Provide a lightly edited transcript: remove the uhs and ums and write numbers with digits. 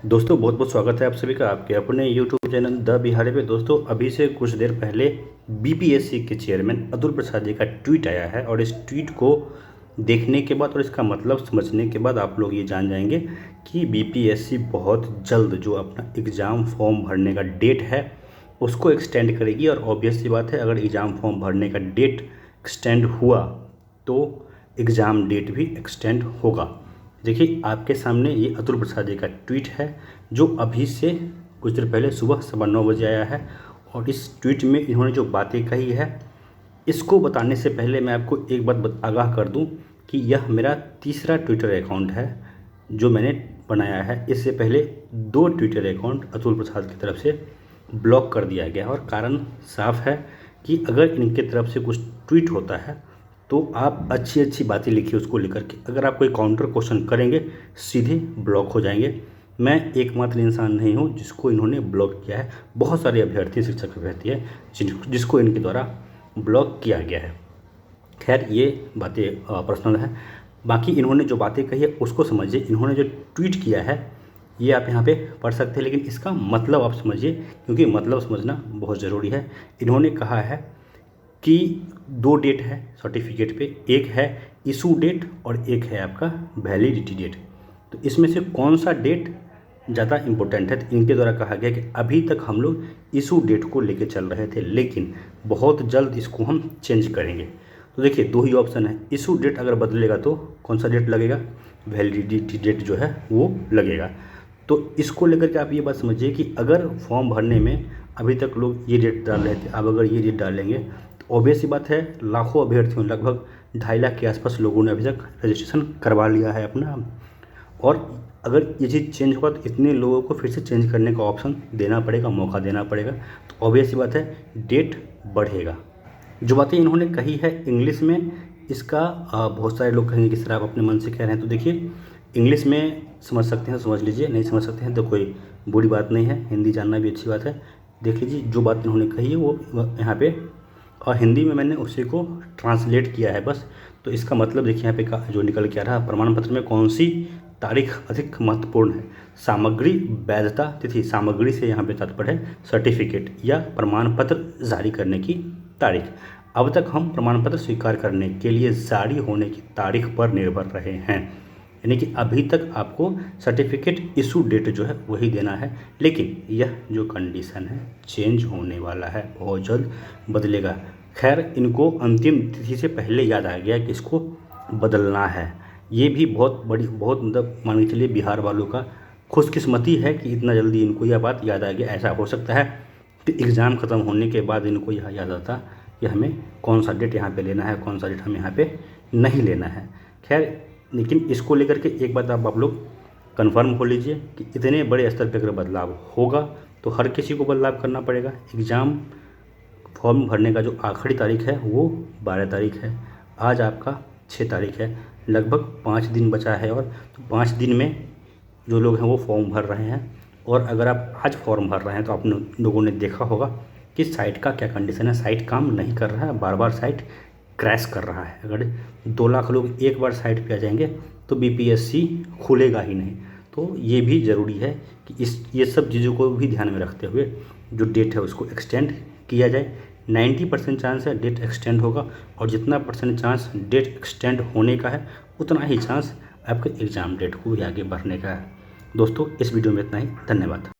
दोस्तों बहुत बहुत स्वागत है आप सभी का आपके अपने YouTube चैनल द बिहारी पे। दोस्तों अभी से कुछ देर पहले बीपीएससी के चेयरमैन अतुल प्रसाद जी का ट्वीट आया है और इस ट्वीट को देखने के बाद और इसका मतलब समझने के बाद आप लोग ये जान जाएंगे कि बीपीएससी बहुत जल्द जो अपना एग्ज़ाम फॉर्म भरने का डेट है उसको एक्सटेंड करेगी। और ऑब्वियस सी बात है, अगर एग्ज़ाम फॉर्म भरने का डेट एक्सटेंड हुआ तो एग्ज़ाम डेट भी एक्सटेंड होगा। देखिए आपके सामने ये अतुल प्रसाद जी का ट्वीट है जो अभी से कुछ देर पहले सुबह 9:15 आया है। और इस ट्वीट में इन्होंने जो बातें कही है इसको बताने से पहले मैं आपको एक बात आगाह कर दूं कि यह मेरा तीसरा ट्विटर अकाउंट है जो मैंने बनाया है। इससे पहले 2 ट्विटर अकाउंट अतुल प्रसाद की तरफ से ब्लॉक कर दिया गया और कारण साफ है कि अगर इनके तरफ से कुछ ट्वीट होता है तो आप अच्छी अच्छी बातें लिखिए उसको लेकर के, अगर आप कोई काउंटर क्वेश्चन करेंगे सीधे ब्लॉक हो जाएंगे। मैं एकमात्र इंसान नहीं हूं जिसको इन्होंने ब्लॉक किया है, बहुत सारे अभ्यर्थी शिक्षक अभ्यर्थी है जिसको इनके द्वारा ब्लॉक किया गया है। खैर ये बातें पर्सनल है, बाकी इन्होंने जो बातें कही है उसको समझिए। इन्होंने जो ट्वीट किया है ये आप यहाँ पे पढ़ सकते हैं, लेकिन इसका मतलब आप समझिए क्योंकि मतलब समझना बहुत ज़रूरी है। इन्होंने कहा है कि 2 डेट है सर्टिफिकेट पे, एक है इशू डेट और एक है आपका वैलिडिटी डेट। तो इसमें से कौन सा डेट ज़्यादा इम्पोर्टेंट है? तो इनके द्वारा कहा गया कि अभी तक हम लोग इशू डेट को लेके चल रहे थे लेकिन बहुत जल्द इसको हम चेंज करेंगे। तो देखिए 2 ही ऑप्शन है, इशू डेट अगर बदलेगा तो कौन सा डेट लगेगा? वैलिडिटी डेट जो है वो लगेगा। तो इसको लेकर के आप ये बात समझिए कि अगर फॉर्म भरने में अभी तक लोग ये डेट डाल रहे थे, अब अगर ये डेट डालेंगे तो ऑब्वियस सी बात है लाखों अभ्यर्थियों लगभग 2.5 लाख के आसपास लोगों ने अभी तक रजिस्ट्रेशन करवा लिया है अपना। और अगर ये चीज़ चेंज होगा तो इतने लोगों को फिर से चेंज करने का ऑप्शन देना पड़ेगा, मौका देना पड़ेगा। तो ऑब्वियस सी बात है डेट बढ़ेगा। जो बातें इन्होंने कही है इंग्लिश में, इसका बहुत सारे लोग कहेंगे कि सर आप अपने मन से कह रहे हैं। तो देखिए इंग्लिश में समझ सकते हैं समझ लीजिए, नहीं समझ सकते हैं तो कोई बुरी बात नहीं है, हिंदी जानना भी अच्छी बात है। देख लीजिए जो बात इन्होंने कही है वो यहाँ पे, और हिंदी में मैंने उसी को ट्रांसलेट किया है बस। तो इसका मतलब देखिए यहाँ पे जो निकल के आ रहा है, प्रमाण पत्र में कौन सी तारीख अधिक महत्वपूर्ण है? सामग्री वैधता तिथि, सामग्री से यहाँ पे तात्पर्य है सर्टिफिकेट या प्रमाण पत्र जारी करने की तारीख। अब तक हम प्रमाण पत्र स्वीकार करने के लिए जारी होने की तारीख पर निर्भर रहे हैं, यानी कि अभी तक आपको सर्टिफिकेट इशू डेट जो है वही देना है। लेकिन यह जो कंडीशन है चेंज होने वाला है, बहुत जल्द बदलेगा। खैर इनको अंतिम तिथि से पहले याद आ गया कि इसको बदलना है। ये भी बहुत बड़ी मतलब मान के चलिए बिहार वालों का खुशकिस्मती है कि इतना जल्दी इनको यह बात याद आ गया। ऐसा हो सकता है कि एग्ज़ाम ख़त्म होने के बाद इनको यह याद आता कि हमें कौन सा डेट यहाँ पे लेना है, कौन सा डेट हमें यहाँ पे नहीं लेना है। खैर लेकिन इसको लेकर के एक बात आप लोग कंफर्म हो लीजिए कि इतने बड़े स्तर पर अगर बदलाव होगा तो हर किसी को बदलाव करना पड़ेगा। एग्ज़ाम फॉर्म भरने का जो आखिरी तारीख है वो 12 तारीख है, आज आपका 6 तारीख है, लगभग 5 दिन बचा है। और तो 5 दिन में जो लोग हैं वो फॉर्म भर रहे हैं। और अगर आप आज फॉर्म भर रहे हैं तो आप लोगों ने देखा होगा कि साइट का क्या कंडीशन है, साइट काम नहीं कर रहा है, बार बार साइट क्रैश कर रहा है। अगर 2 लाख लोग एक बार साइट पे आ जाएंगे तो बीपीएससी खुलेगा ही नहीं। तो ये भी ज़रूरी है कि ये सब चीज़ों को भी ध्यान में रखते हुए जो डेट है उसको एक्सटेंड किया जाए। 90% चांस है डेट एक्सटेंड होगा, और जितना परसेंट चांस डेट एक्सटेंड होने का है उतना ही चांस आपके एग्ज़ाम डेट को भी आगे बढ़ने का है। दोस्तों इस वीडियो में इतना ही, धन्यवाद।